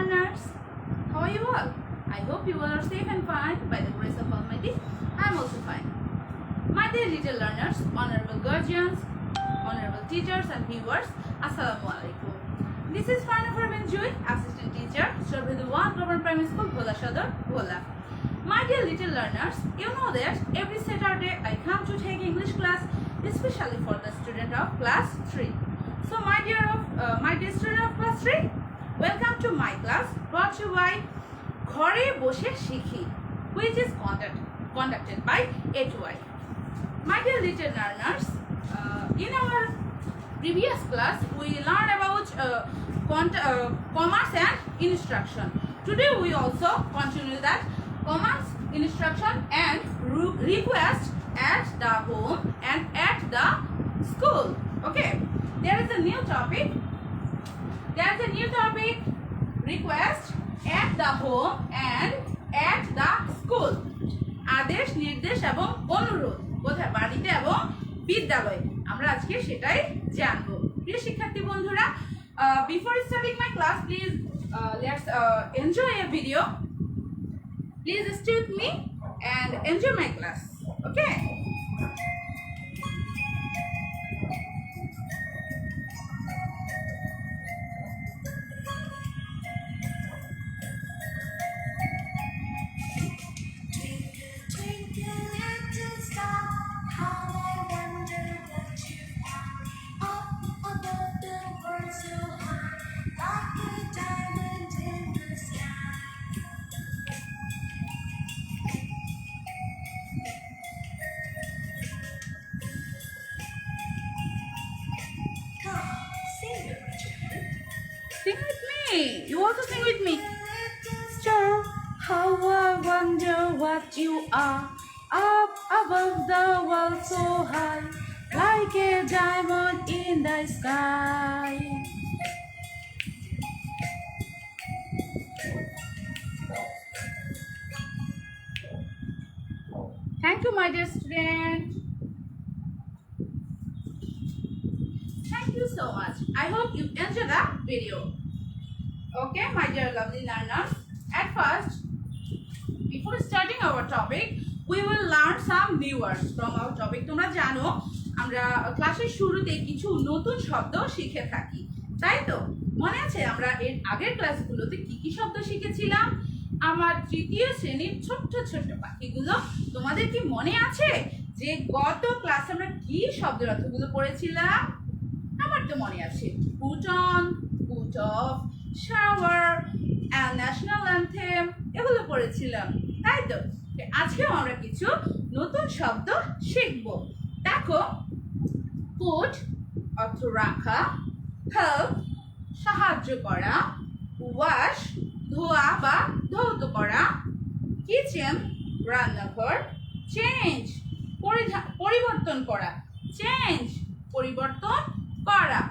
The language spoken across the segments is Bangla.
learners. How are you all? I hope you all are safe and fine by the grace of Almighty. I am also fine. My dear little learners, honorable guardians, honorable teachers and viewers, Assalamu alaikum. This is Farna Farman Joy, assistant teacher, Shorvedu 1 Government Primary School, Bhola Sadar, Bhola. My dear little learners, you know that every Saturday I come to take English class, especially for the student of class 3. So my dear student of class 3, welcome to my class brought to you by ঘরে বসে শিখি, which is conducted by A2I. My dear little learners, in our previous class we learned about commerce and instruction. Today we also continue that commerce, instruction and request at the home and at the school. Okay, there is a new topic. Request at the home and at the school. আদেশ, নির্দেশ এবং অনুরোধ কোথায়, বাড়িতে এবং বিদ্যালয়ে, আমরা আজকে সেটাই জানবো। প্রিয় শিক্ষার্থী বন্ধুরা, before starting my class, please let's enjoy a video. Please stay with me and enjoy my class. Okay. Sing with me. You also sing with me. Star, how I wonder what you are, up above the world so high, like a diamond in the sky. Thank you, my dear student. Thank you so much. I hope you enjoy the video. Okay, my dear lovely learners. At first, before starting our topic, we will learn some new words from our topic. তোমরা জানো আমরা ক্লাসের শুরুতে কিছু নতুন শব্দ শিখে থাকি, তাই তো? মনে আছে আমরা এর আগের ক্লাসগুলোতে কি কি শব্দ শিখেছিলাম? আমার তৃতীয় শ্রেণীর ছোট্ট ছোট্ট পাখিগুলো, তোমাদের কি মনে আছে যে গত ক্লাসে আমরা কি শব্দের অর্থগুলো পড়েছিলাম? আমার তো মনে আছে, put on, put off, shower, and national anthem, এগুলো পড়েছিলাম, তাই তো? আজকেও আমরা কিছু নতুন শব্দ শিখব। দেখো, put অর্থ রাখা, help সাহায্য করা, wash ধোয়া বা ধৌত করা, কিচেন রান্নাঘর, চেঞ্জ পরিবর্তন করা, চেঞ্জ পরিবর্তন করা।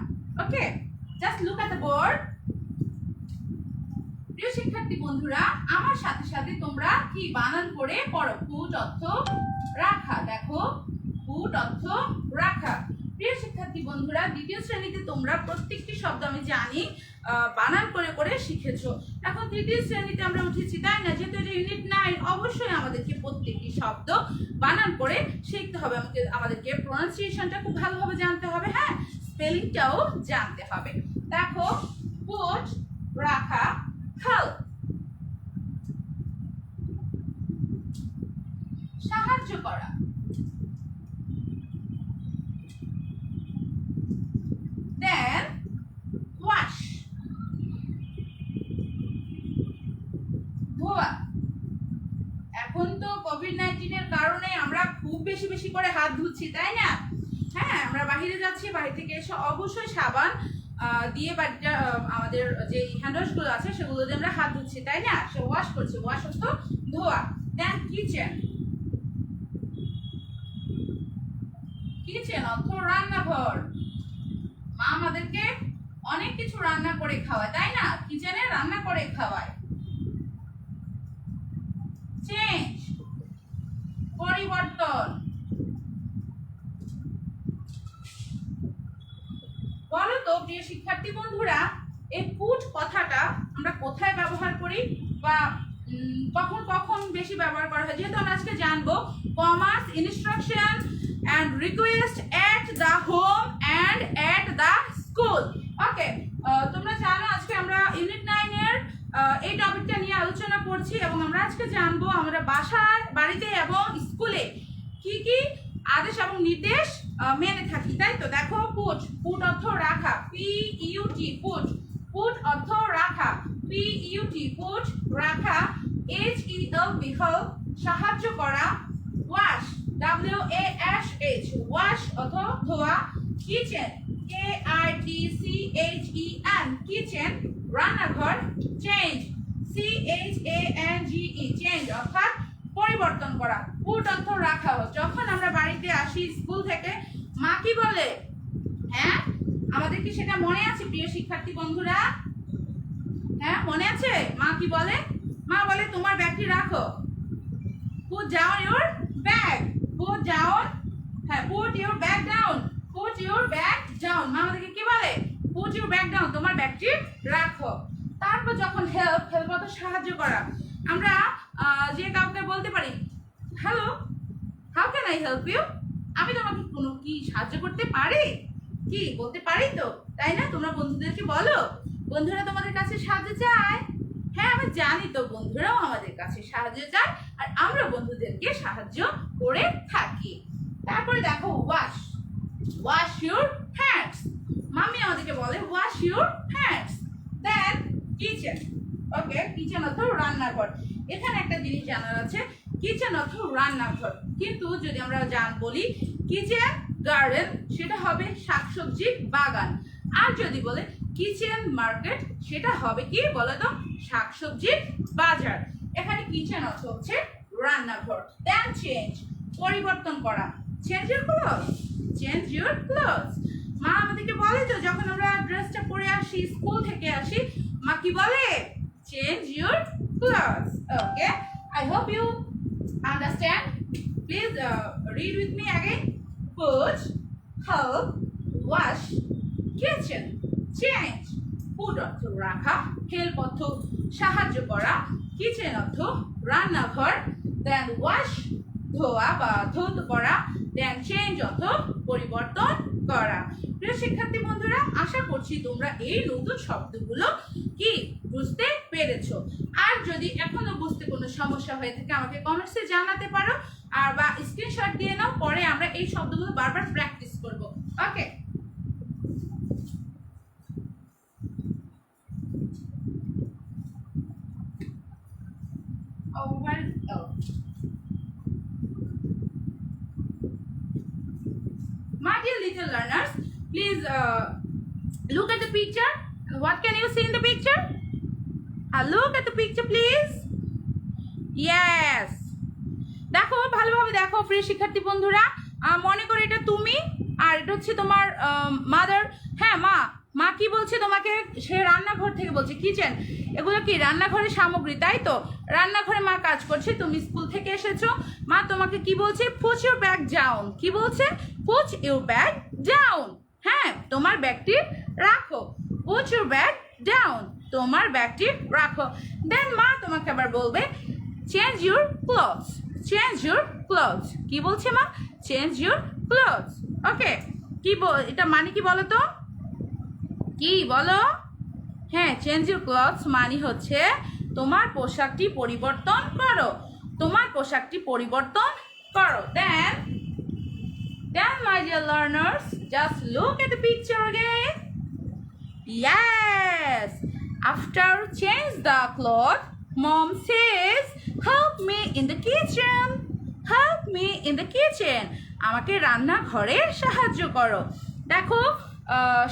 Okay, just look at the board. প্রিয় শিক্ষার্থী বন্ধুরা, আমার সাথে সাথে তোমরা কি বানান করে পড়ো। পুট অর্থ রাখা, দেখো পুট অর্থ রাখা। প্রিয় শিক্ষার্থী বন্ধুরা, দ্বিতীয় শ্রেণীতে তোমরা প্রত্যেকটি শব্দ আমি জানি বানান করে করে শিখেছো। এখন তৃতীয় শ্রেণীতে আমরা উঠেছি, তাই না? যেহেতু এটা ইউনিট 9, অবশ্যই আমাদেরকে প্রত্যেকটি শব্দ বানান করে শিখতে হবে। আমাদেরকে প্রোনাউন্সিয়েশনটা খুব ভালোভাবে জানতে হবে, হ্যাঁ, স্পেলিংটাও জানতে হবে। দেখো, পুট রাখা, হেল্প সাহায্য করা, দেন ওয়াশ ধোয়া। এখন তো কোভিড-19 এর কারণে আমরা খুব বেশি করে হাত ধুচ্ছি, তাই না? হ্যাঁ, আমরা বাইরে যাচ্ছি, বাইরে থেকে এসে অবশ্যই সাবান দিয়ে বাড়িটা আমাদের যে হ্যান্ড ওয়াশগুলো আছে সেগুলো দিয়ে আমরা হাত ধুচ্ছি, তাই না? সে ওয়াশ করছি, ওয়াশ অর্থ ধোয়া। দেন কিচেন, কিচেন অর্থ রান্নাঘর। মা আমাদেরকে অনেক কিছু রান্না করে খাওয়ায়, তাই না? কিচেনে রান্না করে খাওয়ায়। চেঞ্জ পরিবর্তন। বলো তো প্রিয় শিক্ষার্থী বন্ধুরা, এই পুট কথাটা আমরা কোথায় ব্যবহার করি বা কখন কখন বেশি ব্যবহার করা হয়, যেহেতু আমরা আজকে জানবো commerce instruction and request at the home and at the school. Okay, তোমরা জানো আজকে আমরা ইউনিট 9 এর এই টপিকটা নিয়ে আলোচনা করছি এবং আমরা আজকে জানবো আমরা বাসায়, বাড়িতে এবং স্কুলে কি কি আদেশ এবং নির্দেশ মেনে থাকি, তাই তো। দেখো, পুট, পুট অর্থ রাখা, PUT, পুট, পুট অর্থ রাখা, PUT, পুট রাখা, HELP, হেল্প সাহায্য করা, ওয়াশ, WASH, ওয়াশ অর্থ ধোয়া, কিচেন, KITCHEN, কিচেন, রান্নাঘর, চেঞ্জ, CHANGE, চেঞ্জ অর্থাৎ পরিবর্তন করা, পুট অর্থ রাখা। যখন আমরা বাড়িতে আসি স্কুল থেকে, মা কি বলে? হ্যাঁ, আমাদের কি সেটা মনে আছে প্রিয় শিক্ষার্থী বন্ধুরা? হ্যাঁ, মনে আছে? মা কি বলে? মা বলে তোমার ব্যাগটি রাখো, পুট ডাউন ইউর ব্যাগ, পুট ডাউন, হ্যাঁ, put your bag down, put your bag down. মা আমাদেরকে কি বলে? পুট ইউর ব্যাগ ডাউন, তোমার ব্যাগটি রাখো। তারপর যখন হেল্প, হেল্প অর্থ সাহায্য করা, আমরা যে কাউকে বলতে পারি, hello, how can I help you? আমি তোমাকে কোনো কি সাহায্য করতে পারি? কি বলতে পারি তো, তাই না? তোমরা বন্ধুদেরকে বলো, বন্ধুরা তোমাদের কাছে সাহায্য চায়। হ্যাঁ, আমি জানি তো, বন্ধুরাও আমাদের কাছে সাহায্য চায় আর আমরা বন্ধুদেরকে সাহায্য করে থাকি। তারপরে দেখো, wash, wash your hands, mummy আমাদেরকে বলে wash your hands. Then kitchen, okay, kitchen অর্থ রান্নাঘর। এখানে একটা জিনিস জানার আছে, কিচেন অর্থ রান্নাঘর, কিন্তু যদি আমরা বলি কিচেন গার্ডেন, সেটা হবে শাকসবজির বাগান। আর যদি বলে কিচেন মার্কেট, সেটা হবে কি বলো তো? শাকসবজির বাজার। এখানে কিচেন অর্থ হচ্ছে রান্নাঘর। দেন চেঞ্জ, পরিবর্তন করা, change your clothes, change your clothes. মা আমাদেরকে বলে তো, যখন আমরা ড্রেসটা পরে আসি, স্কুল থেকে আসি, মা কি বলে? Change your clothes. Okay, I hope you understand. Please read with me again. Put, help, wash, kitchen, change. Put অর্থ রাখা, হেল্প অর্থ সাহায্য করা, কিচেন অর্থ রান্নাঘর, দেন ওয়াশ ধোয়া বা ধৌত করা, দেন চেঞ্জ অর্থ পরিবর্তন করা। প্রিয় শিক্ষার্থী বন্ধুরা, আশা করছি তোমরা এই নতুন শব্দগুলো কি বুঝতে পেরেছো। আর যদি এখনো বুঝতে কোনো সমস্যা হয়ে থাকে আমাকে কমেন্টসে জানাতে পারো, আর বা স্ক্রিনশট দিয়ে নাও, পরে আমরা এই শব্দগুলো বারবার প্র্যাকটিস করব। ওকে, my dear little learners, please look at the picture. And what can you see in the picture? Look at the picture, please. Yes. দেখো, ভালোভাবে দেখো প্রিয় শিক্ষার্থী বন্ধুরা। মনে করো এটা তুমি আর এটা হচ্ছে তোমার মাদার। হ্যাঁ, মা, মা কি বলছে তোমাকে? সে রান্নাঘর থেকে বলছে, কিচেন, এগুলো কি রান্নাঘরের সামগ্রী, তাই তো? রান্নাঘরে মা কাজ করছে, তুমি স্কুল থেকে এসেছো, মা তোমাকে কি বলছে? Put your bag down. কি বলছে? Put your bag down. হ্যাঁ, তোমার ব্যাগটি রাখো, পুট ইউর ব্যাগ ডাউন, তোমার ব্যাগটি রাখো। দেন মা তোমাকে আবার বলবে change your clothes, change your clothes. কি বলছে মা? Change your clothes. ওকে, কি এটা মানে কি বলো তো? কি বলো? হ্যাঁ, চেঞ্জ ইউর ক্লথস মানে হচ্ছে তোমার পোশাকটি পরিবর্তন করো, তোমার পোশাকটি পরিবর্তন করো। দেন my dear learners, just look at the picture again. Yes, after change the cloth, mom says help me in the kitchen, help me in the kitchen. আমাকে রান্নাঘরে সাহায্য করো। দেখো,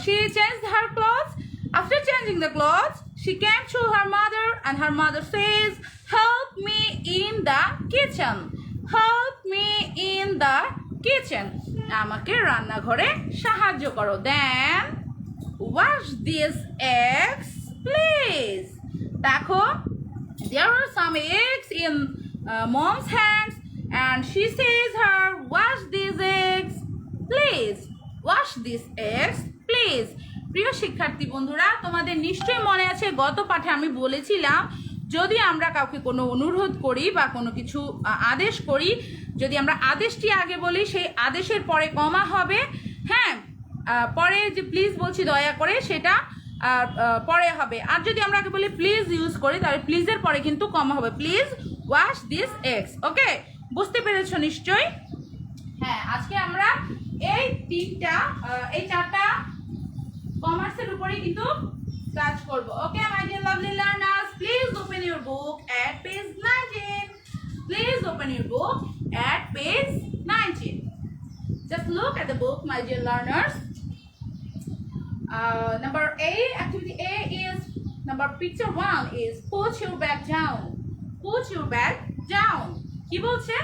she changed her clothes. After changing the clothes, she came to her mother and her mother says help me in the kitchen, help me in the kitchen. আমাকে রান্নাঘরে সাহায্য করো। Then wash these eggs please. দেখো, there are some eggs in mom's hands and she says her wash these eggs please, wash these eggs please. প্রিয় শিক্ষার্থী বন্ধুরা, তোমাদের নিশ্চয়ই মনে আছে গত পাঠে আমি বলেছিলাম যদি আমরা কাউকে কোনো অনুরোধ করি বা কোনো কিছু আদেশ করি, যদি আমরা আদেশটি আগে বলি সেই আদেশের পরে কমা হবে। হ্যাঁ, পরে যে প্লিজ বলছি দয়া করে সেটা পরে হবে। আর যদি আমরা আগে বলি প্লিজ ইউজ করি তাহলে প্লিজের পরে কিন্তু কমা হবে। Please wash this eggs. Okay, বুঝতে পেরেছো নিশ্চয়ই? হ্যাঁ, আজকে আমরা এই চারটা কমার্সের উপরেই কিন্তু কাজ করব। Okay my dear lovely learners, please open your book at page 19. Please open your book at page 19. Just look at the book, my dear learners. Number A, activity A is, picture 1 is put your bag down. Put your bag down. কি বলছে?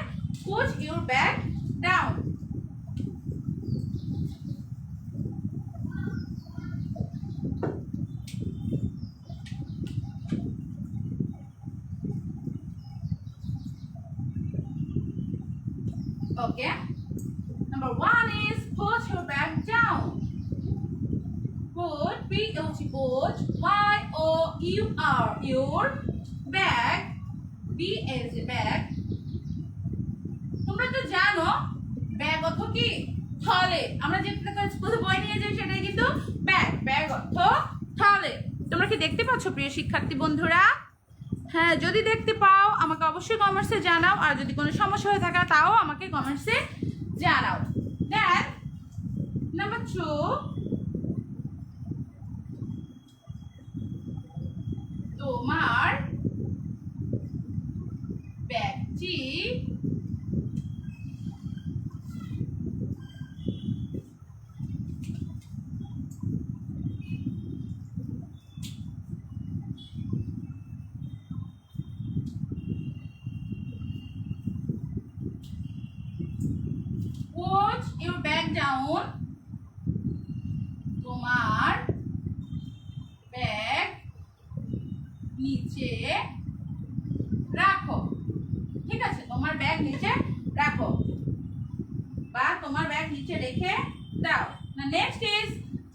Put your bag down. Okay. Number 1 is put your bag down. Put, P-O-T, put, Y-O-U-R, your bag, B-A-G, bag. তোমরা তো জানো ব্যাগ অর্থ কি? থলে। আমরা যে বই নিয়ে যাই সেটাই কিন্তু ব্যাগ। ব্যাগ অর্থ থলে। তোমরা কি দেখতে পাচ্ছ প্রিয় শিক্ষার্থী বন্ধুরা? হ্যাঁ, যদি দেখতে পাও আমাকে অবশ্যই কমেন্টসে জানাও, আর যদি কোনো সমস্যা হয়ে থাকে তাও আমাকে কমেন্টসে জানাও। দেন নাম্বার 2, তোমার ব্যাগটি put your bag down. তোমার ব্যাগ নিচে রাখো। ঠিক আছে, তোমার ব্যাগ নিচে রাখো বা তোমার ব্যাগ নিচে রেখে দাও। না, next is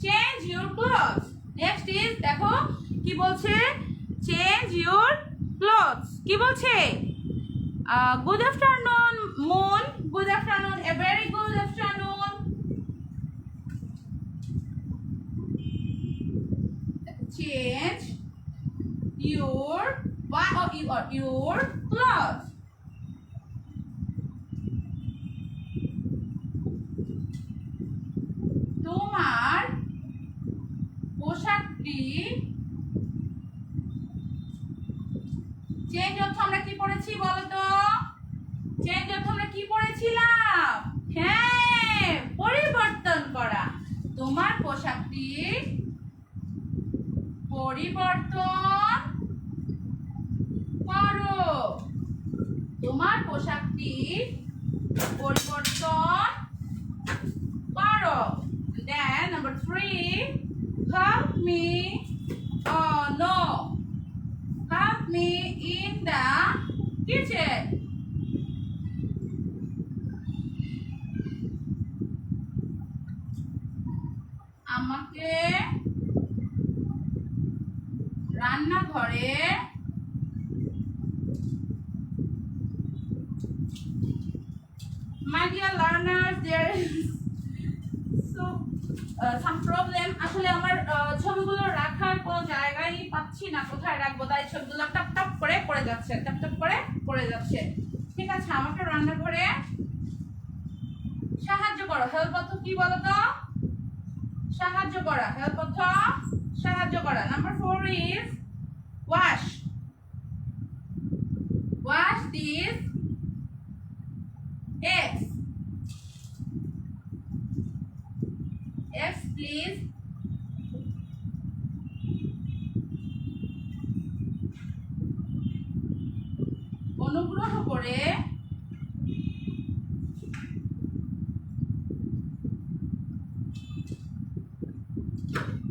change your clothes. Next is, দেখো কি বলছে? Change your clothes. কি বলছে? Good afternoon moon, good afternoon, a very good afternoon. Change your your clothes. তোমার পোশাকটি চেঞ্জ অর্থ আমরা কি পড়েছি বলো তো? চেঞ্জ অর্থ আমরা কি পড়েছিলাম? হ্যাঁ, পরিবর্তন করা। তোমার পোশাকটি পরিবর্তন করো। তোমার পোশাকটি পরিবর্তন করো। Then number 3, help me. Oh no, help me in the kitchen. আমাকে রান্নাঘরে my dear learners, there is some problem. আসলে আমার ছবিগুলো রাখার কোনো জায়গায় পাচ্ছি না, কোথায় রাখবো, তাই ছবিগুলো টপ টপ করে পড়ে যাচ্ছে, টপ টপ করে পড়ে যাচ্ছে। ঠিক আছে, আমাকে রান্নাঘরে সাহায্য করো। হেল্প অর্থ কি বলো তো? সাহায্য করা। হেল্প অর্থ সাহায্য করা। Number 4 is wash. Wash these eggs. Eggs, please. অনুগ্রহ করে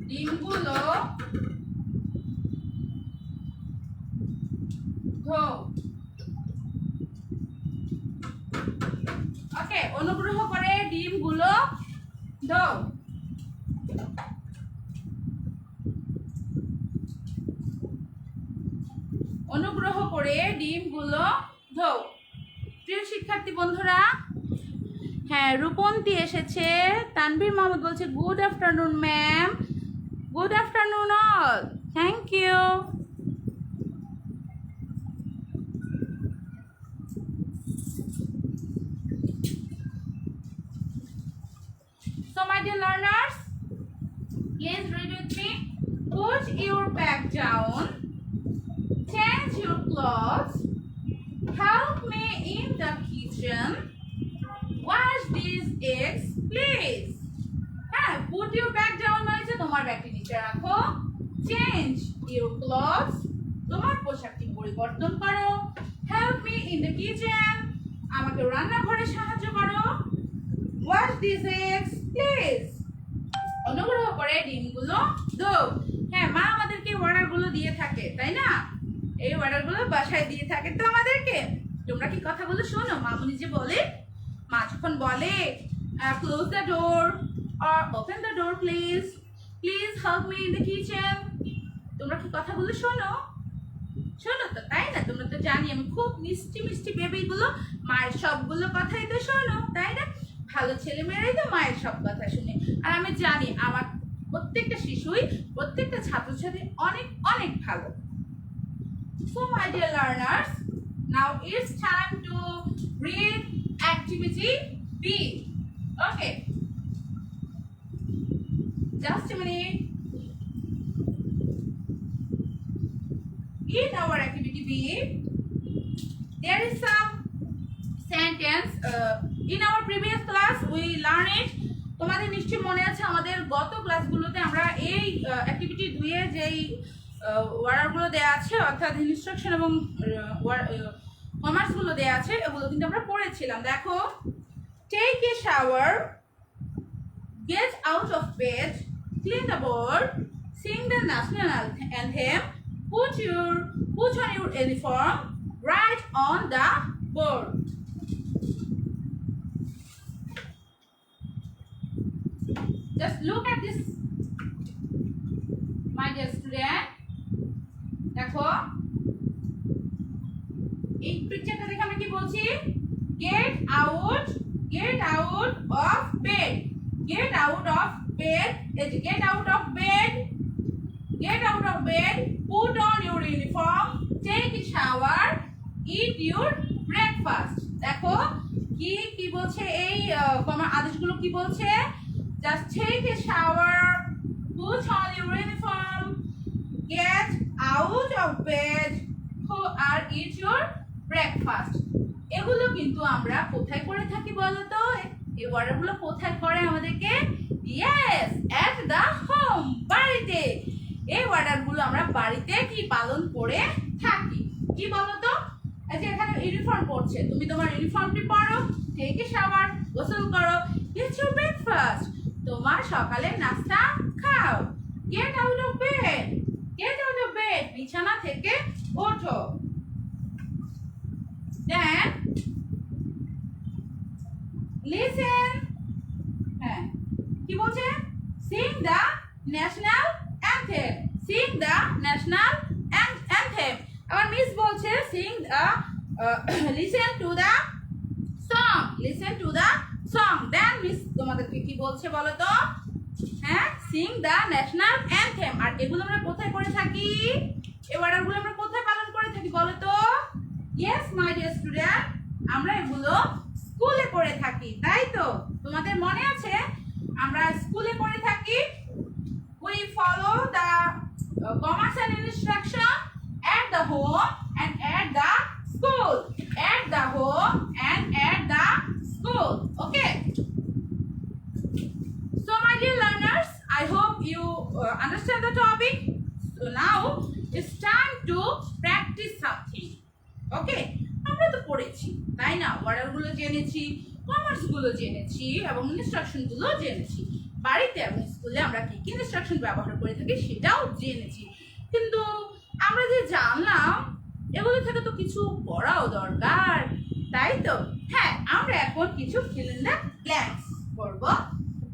ডিমগুলো ধো। ওকে, অনুগ্রহ করে ডিমগুলো ধো। করে ডিমগুলো ধোও। প্রিয় শিক্ষার্থী বন্ধুরা, হ্যাঁ রূপন্তী এসেছে। তানভীর মাহমুদ বলছে good afternoon ma'am. Good afternoon all, thank you. So my dear learners, please read with me. Put your bag down, change your clothes, help me in the kitchen, wash these eggs please. হ্যাঁ, put your bag down মানে যে তোমার ব্যাগটি নিচে রাখো, change your clothes তোমার পোশাকটি পরিবর্তন করো, help me in the kitchen আমাকে রান্নাঘরে সাহায্য করো, wash these eggs please অনুগ্রহ করে ডিমগুলো ধোও। হ্যাঁ, মা আমাদেরকে অর্ডারগুলো দিয়ে থাকে, তাই না? এই অর্ডারগুলো বাসায় দিয়ে থাকে তো আমাদেরকে। তোমরা কি কথাগুলো শোনো? মামুনি যে বলে, মা যখন বলে close the door or open the door please, please help me in the kitchen, তোমরা কি কথাগুলো শোনো? শোনো তো, তাই না? তোমরা তো জানি আমি খুব মিষ্টি মিষ্টি বেবিগুলো মায়ের সবগুলো কথাই তো শোনো, তাই না? ভালো ছেলে মেয়েরাই তো মায়ের সব কথা শুনে। আর আমি জানি আমার প্রত্যেকটা শিশুই, প্রত্যেকটা ছাত্রছাত্রী অনেক অনেক ভালো। So my dear learners, now it's time to read activity B. Okay, just a minute. In our activity B, there is some sentence. In our previous class we learned it. তোমাদের নিশ্চয়ই মনে আছে আমাদের গত ক্লাসগুলোতে আমরা এই অ্যাক্টিভিটি 2 এ যেই ওয়ার্ডগুলো দেয়া আছে, অর্থাৎ ইনস্ট্রাকশন এবং কমার্সগুলো দেয়া আছে, এগুলো কিন্তু আমরা পড়েছিলাম। দেখো, take a shower, get out of bed, clean the board, sing the national anthem, put on your uniform, write on the board. Just look at this, my dear student. দেখো, এই পিকচারটা দেখে আমরা কি বলছি? Get out of bed. Get out of bed. Get out of bed. Get out of bed. Put on your uniform. Take a shower. Eat your breakfast. দেখো কি বলছে এই আদেশগুলো কি বলছে? Just take a shower, put on your uniform, get out of bed, or eat your breakfast. এগুলো কিন্তু আমরা কোথায় করে থাকি বলো তো? এই ওয়ার্ডগুলো কোথায় করে আমাদেরকে? Yes, at the home, বাড়িতে। এই ওয়ার্ডগুলো আমরা বাড়িতে কি পালন করে থাকি? কি বলো তো? এই যে এখানে ইউনিফর্ম পরছে, তুমি তোমার ইউনিফর্মটি পরো, টেক এ শাওয়ার, গোসল করো, ইট ইউর ব্রেকফাস্ট, তোমার সকালের নাস্তা খাও, get out of bed, get out of bed, বিছানা থেকে ওঠো। দেন লিসেন, হ্যাঁ কি বলছে? Sing the national anthem, sing the national anthem. আবার মিস বলছে sing the listen to the song, listen to the song. Then miss তোমাদেরকে কি বলছে বলো তো? হ্যাঁ, সিং দ্য ন্যাশনাল অ্যানথেম। আর এগুলো আমরা কোথায় করে থাকি? এই ওয়ার্ডগুলো আমরা কোথায় পালন করে থাকি বলো তো? ইয়েস মাই ডিয়ার স্টুডেন্ট, আমরা এগুলো স্কুলে করে থাকি, তাই তো? তোমাদের মনে আছে আমরা স্কুলে করে থাকি? We follow the commands and instruction at the home and at the school. At the home and at the school. Okay. So my dear learners, I hope you understand the topic. So now it's time to practice something. Okay. আমরা তো পড়েছি, তাই না? ওয়ার্ডগুলো জেনেছি, কমার্সগুলো জেনেছি এবং ইনস্ট্রাকশনগুলো জেনেছি। বাড়িতে এবং স্কুলে আমরা কি কি ইনস্ট্রাকশন ব্যবহার করে থাকি সেটাও জেনেছি। কিন্তু আমরা যে জানলাম এগুলো থেকে তো কিছু পড়াও দরকার, তাই তো? হ্যাঁ, আমরা এখন কিছু fill in the blanks করব।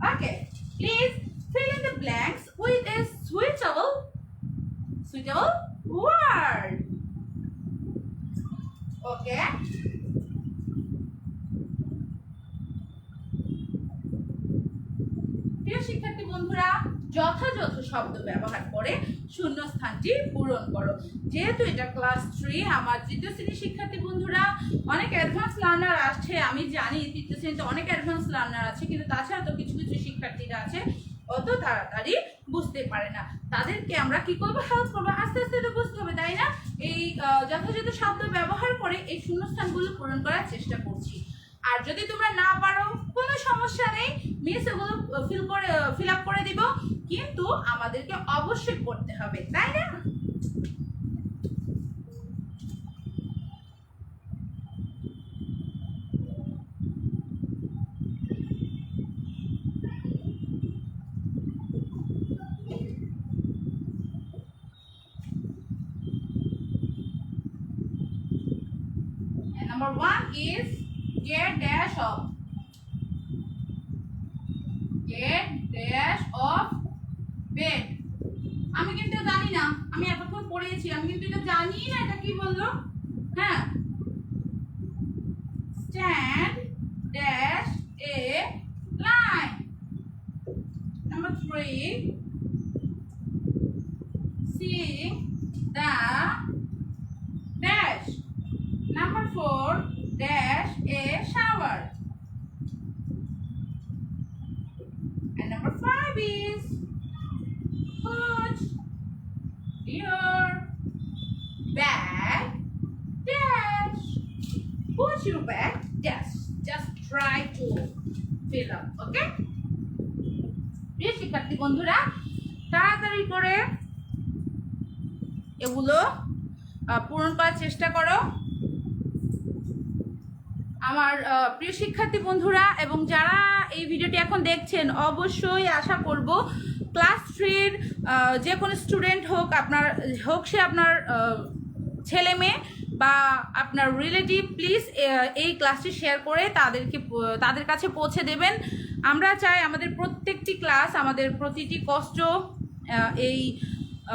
ওকে, please fill in the blanks with a suitable word. প্রিয় শিক্ষার্থী বন্ধুরা, যথাযথ শব্দ ব্যবহার করে শূন্যস্থানটি পূরণ করো। যেহেতু এটা ক্লাস 3, আমার তৃতীয় শ্রেণীর শিক্ষার্থী বন্ধুরা অনেক অ্যাডভান্স লার্নার আসছে, আমি জানি তৃতীয় শ্রেণীতে অনেক অ্যাডভান্স লার্নার আছে, কিন্তু তাছাড়া তো কিছু কিছু শিক্ষার্থীরা আছে অত তাড়াতাড়ি বুঝতে পারে না। তাদেরকে আমরা কি করবো, হেল্প করবো, আস্তে আস্তে তো বুঝতে হবে, তাই না? এই যথাযথ শব্দ ব্যবহার করে এই শূন্যস্থানগুলো পূরণ করার চেষ্টা করছি। আর যদি তোমরা না পারো কোনো সমস্যা নেই, মিস ওগুলো ফিল আপ করে দিব, কিন্তু আমাদেরকে অবশ্যই করতে হবে, তাই না? Number 1 is get dash of. Get dash of bed. আমি কিন্তু জানি না, আমি এতক্ষণ পড়েছি, আমি কিন্তু এটা জানি না এটা কি বললো। হ্যাঁ, stand dash a line. Number 3, sing the dash. Number 4, dash a shower. And number 5 is put your bag dash. Put your bag dash. Just try to fill up, okay? প্রিয় শিক্ষার্থী বন্ধুরা, তাড়াতাড়ি করে এগুলো পূরণ করার চেষ্টা করো। আমার প্রিয় শিক্ষার্থী বন্ধুরা এবং যারা এই ভিডিওটি এখন দেখছেন, অবশ্যই আশা করব ক্লাস 3-র যে কোনো স্টুডেন্ট হোক সে আপনার ছেলে মেয়ে বা আপনার রিলেটিভ, প্লিজ এই ক্লাসটি শেয়ার করে তাদের কাছে পৌঁছে দেবেন। আমরা চাই আমাদের প্রত্যেকটি ক্লাস, আমাদের প্রতিটি কষ্ট, এই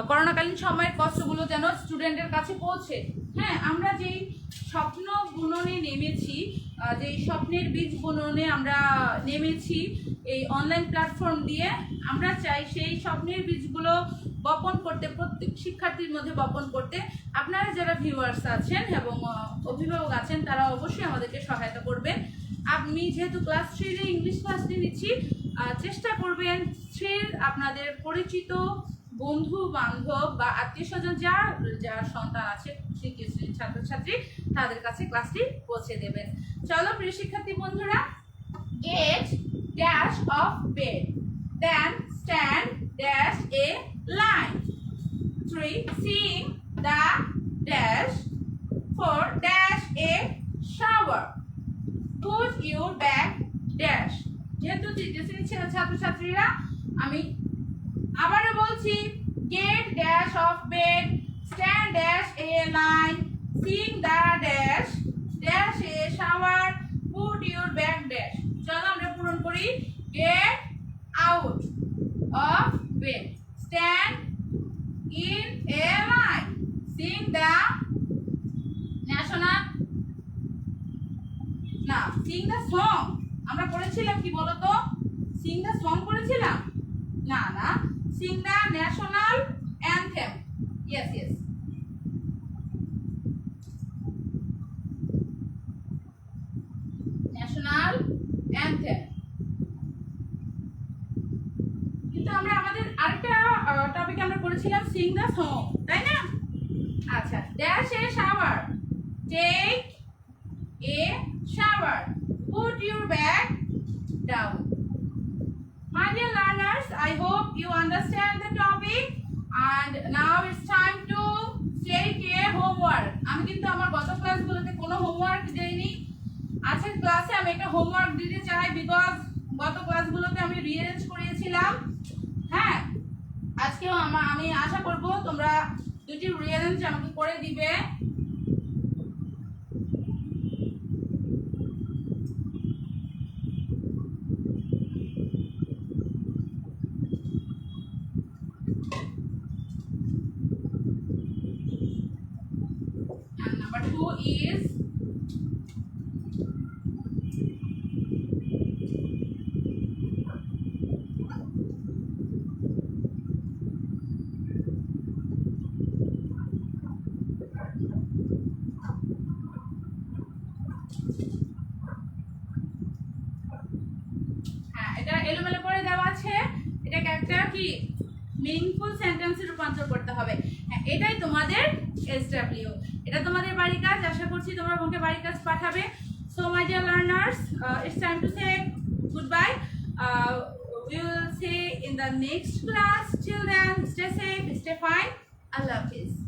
করোনাকালীন সময়ের কষ্টগুলো যেন স্টুডেন্টের কাছে পৌঁছে। হ্যাঁ, আমরা যেই স্বপ্ন বুননে নেমেছি, যেই স্বপ্নের বীজ বুননে আমরা নেমেছি এই অনলাইন প্ল্যাটফর্ম দিয়ে, আমরা চাই সেই স্বপ্নের বীজগুলো বপন করতে, প্রত্যেক শিক্ষার্থীর মধ্যে বপন করতে। আপনারা যারা ভিউয়ার্স আছেন এবং অভিভাবক আছেন, তারা অবশ্যই আমাদেরকে সহায়তা করবেন। আমি যেহেতু ক্লাস 3-র ইংলিশ ক্লাসটি নিচ্ছি, চেষ্টা করবেন 3-র আপনাদের পরিচিত বন্ধু বান্ধব বা আত্মীয় স্বজন যার সন্তান আছে তৃতীয় শ্রেণীর ছাত্রছাত্রী, তাদের কাছে ক্লাসটি পৌঁছে দেবেন। চলো প্রিয় শিক্ষার্থী বন্ধুরা, get dash of bed, then stand dash a line. 3, sing the dash. 4, dash a shower. Put your bag dash. যেহেতু তৃতীয় শ্রেণীর ছাত্রছাত্রীরা, আমি আবারও বলছি, get dash of bed, stand dash a line, sing the dash, dash a shower, put your bag dash. চলো আমরা পূরণ করি। get out of bed, stand in a line, sing the sing the song. আমরা পড়েছিলাম কি বলতো, sing the song পড়েছিলাম না, sing the national anthem. Yes, national anthem. কিন্তু আমরা আমাদের আরেকটা টপিক আমরা পড়েছিলাম sing the song, তাই না? আচ্ছা, dash a shower, take a shower, put your bag down. My dear learners, I hope you understand the topic, and now it's time to take a homework. আমি কিন্তু আমার গত ক্লাসগুলোতে কোনো হোমওয়ার্ক দেইনি। আজকের ক্লাসে আমি একটা হোমওয়ার্ক দিতে চাই, বিকজ গত ক্লাসগুলোতে আমি রিঅ্যারেঞ্জ করিয়েছিলাম। হ্যাঁ, আজকেও আমি আশা করব তোমরা দুটি রিঅ্যারেঞ্জ আমাকে করে দিবে। And number 2 is একটা কি মিনিংফুল সেন্টেন্সে রূপান্তর করতে হবে। হ্যাঁ, এটাই তোমাদের SW। এটা তোমাদের বাড়ির কাজ। আশা করছি তোমরা বোনকে বাড়ির কাজ পাঠাবে। So my dear learners, it's time to say goodbye. We will see in the next class. Till then, stay safe, stay fine. Allah Hafiz.